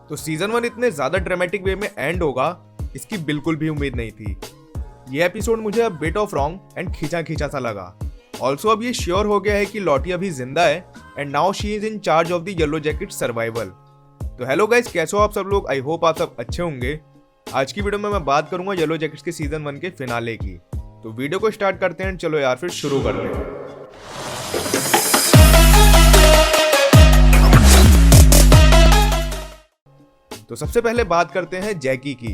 तो सीजन 1 इतने ज्यादा ड्रामेटिक वे में एंड होगा इसकी बिल्कुल भी उम्मीद नहीं थी। ये एपिसोड मुझे अब बिट ऑफ रॉन्ग एंड खींचा खींचा सा लगा। ऑल्सो अब ये श्योर हो गया है कि लॉटी अभी जिंदा है and now she is in charge of the yellow jacket survival. तो हेलो गाइस, कैसे हो आप सब लोग? आई होप आप सब अच्छे होंगे। आज की वीडियो में मैं बात करूंगा येलो जैकेट्स के सीजन 1 के फिनाले की। तो वीडियो को स्टार्ट करते हैं। चलो यार फिर शुरू करते हैं। तो सबसे पहले बात करते हैं जैकी की।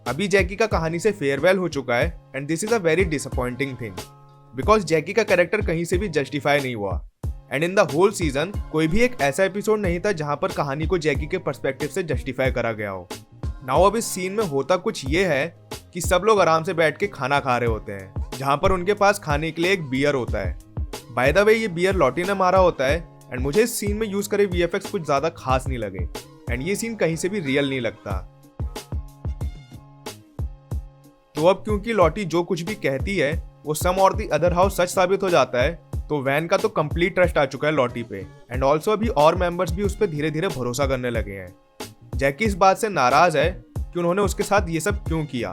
अभी जैकी का कहानी से फेयरवेल हो चुका है and this is a very disappointing thing because Jackie का कैरेक्टर कहीं से भी जस्टिफाई नहीं हुआ and in the whole season कोई भी एक ऐसा एपिसोड नहीं था जहां पर कहानी को जैकी के पर्सपेक्टिव से जस्टिफाई करा गया हो। नाउ अब इस सीन में होता कुछ ये है कि सब लोग आराम से बैठ के खाना खा रहे होते हैं जहां पर उनके पास खाने के लिए एक बियर होता है। बाय द वे ये बियर लॉटी ने मारा होता है एंड मुझे इस सीन में यूज करे वीएफएक्स कुछ ज्यादा खास नहीं लगे एंड ये सीन कहीं से भी रियल नहीं लगता। तो अब क्योंकि लॉटी जो कुछ भी कहती है वो सम और दी अदर हाउ सच साबित हो जाता है, तो वैन का तो कंप्लीट ट्रस्ट आ चुका है लॉटी पे एंड ऑल्सो अभी और मेंबर्स भी उस पर धीरे धीरे भरोसा करने लगे हैं। जैकी इस बात से नाराज है कि उन्होंने उसके साथ ये सब क्यों किया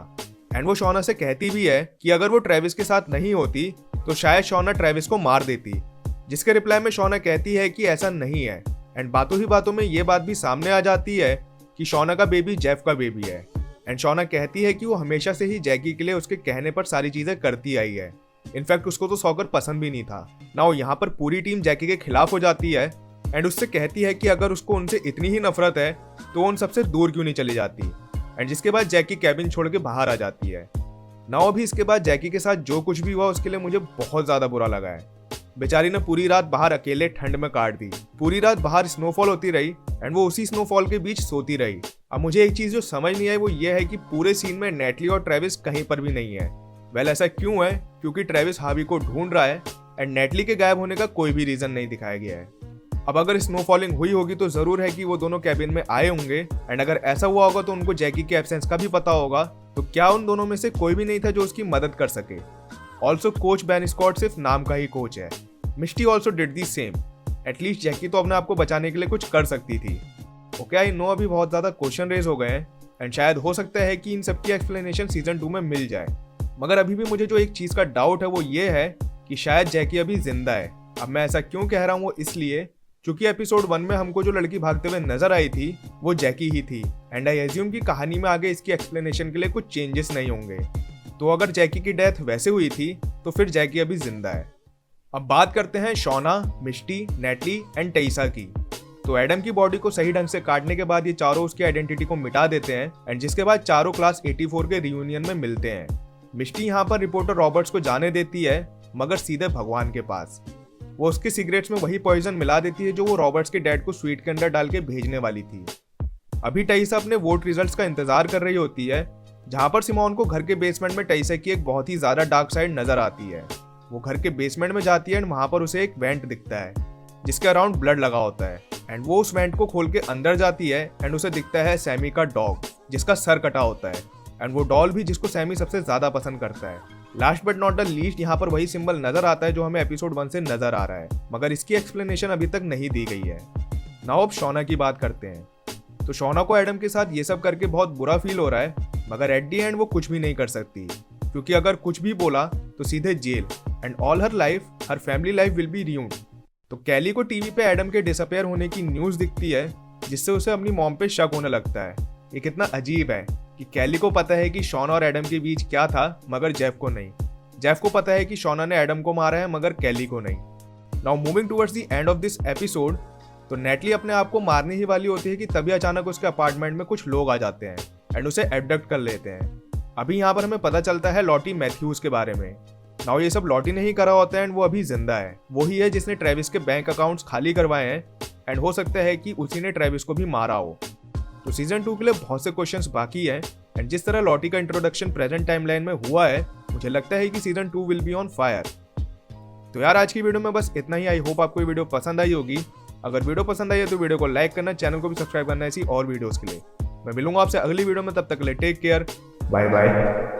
एंड वो शॉना से कहती भी है कि अगर वो ट्रेविस के साथ नहीं होती तो शायद शॉना ट्रेविस को मार देती, जिसके रिप्लाई में शॉना कहती है कि ऐसा नहीं है एंड बातों ही बातों में ये बात भी सामने आ जाती है कि शॉना का बेबी जेफ का बेबी है एंड शॉना कहती है कि वो हमेशा से ही जैकी के लिए उसके कहने पर सारी चीजें करती आई है। इनफैक्ट उसको तो सॉकर पसंद भी नहीं था ना। वो यहाँ पर पूरी टीम जैकी के खिलाफ हो जाती है एंड उससे कहती है कि अगर उसको उनसे इतनी ही नफरत है तो उन सबसे दूर क्यों नहीं चली जाती एंड जिसके बाद जैकी कैबिन छोड़ के बाहर आ जाती है। ना अभी इसके बाद जैकी के साथ जो कुछ भी हुआ उसके लिए मुझे बहुत ज्यादा बुरा लगा है। बेचारी ने पूरी रात बाहर अकेले ठंड में काट दी, पूरी रात बाहर स्नोफॉल होती रही एंड वो उसी स्नोफॉल के बीच सोती रही। अब मुझे एक चीज जो समझ नहीं आई वो ये है कि पूरे सीन में नेटली और ट्रेविस कहीं पर भी नहीं है। वेल ऐसा क्यों है? क्योंकि ट्रेविस हावी को ढूंढ रहा है एंड नेटली के गायब होने का कोई भी रीजन नहीं दिखाया गया है। अब अगर स्नोफॉलिंग हुई होगी तो जरूर है कि वो दोनों कैबिन में आए होंगे एंड अगर ऐसा हुआ होगा तो उनको जैकी के एब्सेंस का भी पता होगा। तो क्या उन दोनों में से कोई भी नहीं था जो उसकी मदद कर सके? ऑल्सो कोच बेन स्कॉट सिर्फ नाम का ही कोच है। Misty also did the same. At least Jackie तो अपने आप को बचाने के लिए कुछ कर सकती थी। ओके आई नो अभी बहुत ज्यादा क्वेश्चन रेज हो गए हैं एंड शायद हो सकता है कि इन सबकी एक्सप्लेनेशन सीजन 2 में मिल जाए, मगर अभी भी मुझे जो एक चीज का डाउट है वो ये है कि शायद जैकी अभी जिंदा है। अब मैं ऐसा क्यों कह रहा हूँ वो इसलिए क्योंकि एपिसोड 1 में हमको जो लड़की भागते हुए नजर आई थी वो जैकी ही थी एंड आई एज्यूम की कहानी में आगे इसकी एक्सप्लेनेशन के लिए कुछ चेंजेस नहीं होंगे। तो अगर जैकी की डेथ वैसे हुई थी तो फिर जैकी अभी जिंदा है। अब बात करते हैं शॉना, मिस्टी, नेटली एंड टेइसा की। तो एडम की बॉडी को सही ढंग से काटने के बाद ये चारों उसकी आइडेंटिटी को मिटा देते हैं एंड जिसके बाद चारों क्लास 84 के रियूनियन में मिलते हैं। मिस्टी यहाँ पर रिपोर्टर रॉबर्ट्स को जाने देती है मगर सीधे भगवान के पास। वो उसके सिगरेट्स में वही पॉइजन मिला देती है जो वो रॉबर्ट्स के डैड को स्वीट के अंदर डाल के भेजने वाली थी। अभी टेइसा अपने वोट रिजल्ट्स का इंतजार कर रही होती है जहां पर सिमोन को घर के बेसमेंट में टेइसा की एक बहुत ही ज्यादा डार्क साइड नजर आती है। वो घर के बेसमेंट में जाती है एंड वहां पर उसे एक वेंट दिखता है जिसके अराउंड ब्लड लगा होता है एंड वो उस वेंट को खोल के अंदर जाती है एंड उसे दिखता है सैमी का डॉग जिसका सर कटा होता है एंड वो डॉल भी जिसको सैमी सबसे ज्यादा पसंद करता है। Last but not the least यहाँ पर वही सिंबल नजर आता है जो हमें एपिसोड 1 से नजर आ रहा है, मगर इसकी एक्सप्लेनेशन अभी तक नहीं दी गई है। नाउ अब शॉना की बात करते हैं। तो शॉना को एडम के साथ ये सब करके बहुत बुरा फील हो रहा है मगर एट दी एंड वो कुछ भी नहीं कर सकती क्योंकि अगर कुछ भी बोला तो सीधे jail and all her life, her family life will be reunited. तो कैली को टीवी पे एडम के डिसअपेयर होने की न्यूज दिखती है जिससे उसे अपनी मॉम पे शक होने लगता है। ये कितना अजीब है कि कैली को पता है कि शॉना और एडम के बीच क्या था मगर जेफ को नहीं। जेफ को पता है कि शॉना ने एडम को मारा है मगर कैली को नहीं। Now moving towards the end of this episode, तो नेटली अपने आप को मारने ही वाली होती है कि तभी अचानक उसके अपार्टमेंट में कुछ लोग आ जाते हैं एंड उसे एबडक्ट कर लेते हैं। अभी यहाँ पर हमें पता चलता है लॉटी मैथ्यूज के बारे में। नाउ ये सब लॉटी ने ही करा होता है एंड वो अभी जिंदा है। वही है जिसने ट्रेविस के बैंक अकाउंट्स खाली करवाए हैं एंड हो सकता है कि उसी ने ट्रेविस को भी मारा हो। तो सीजन 2 के लिए बहुत से क्वेश्चंस बाकी हैं एंड जिस तरह लॉटी का इंट्रोडक्शन प्रेजेंट टाइमलाइन में हुआ है मुझे लगता है कि season 2 will be on fire. तो यार आज की वीडियो में बस इतना ही। आई होप आपको ये वीडियो पसंद आई होगी। अगर वीडियो पसंद आई है तो वीडियो को लाइक करना, चैनल को भी सब्सक्राइब करना ऐसी और वीडियोस के लिए। मैं मिलूंगा आपसे अगली वीडियो में, तब तक के लिए टेक केयर, बाय बाय।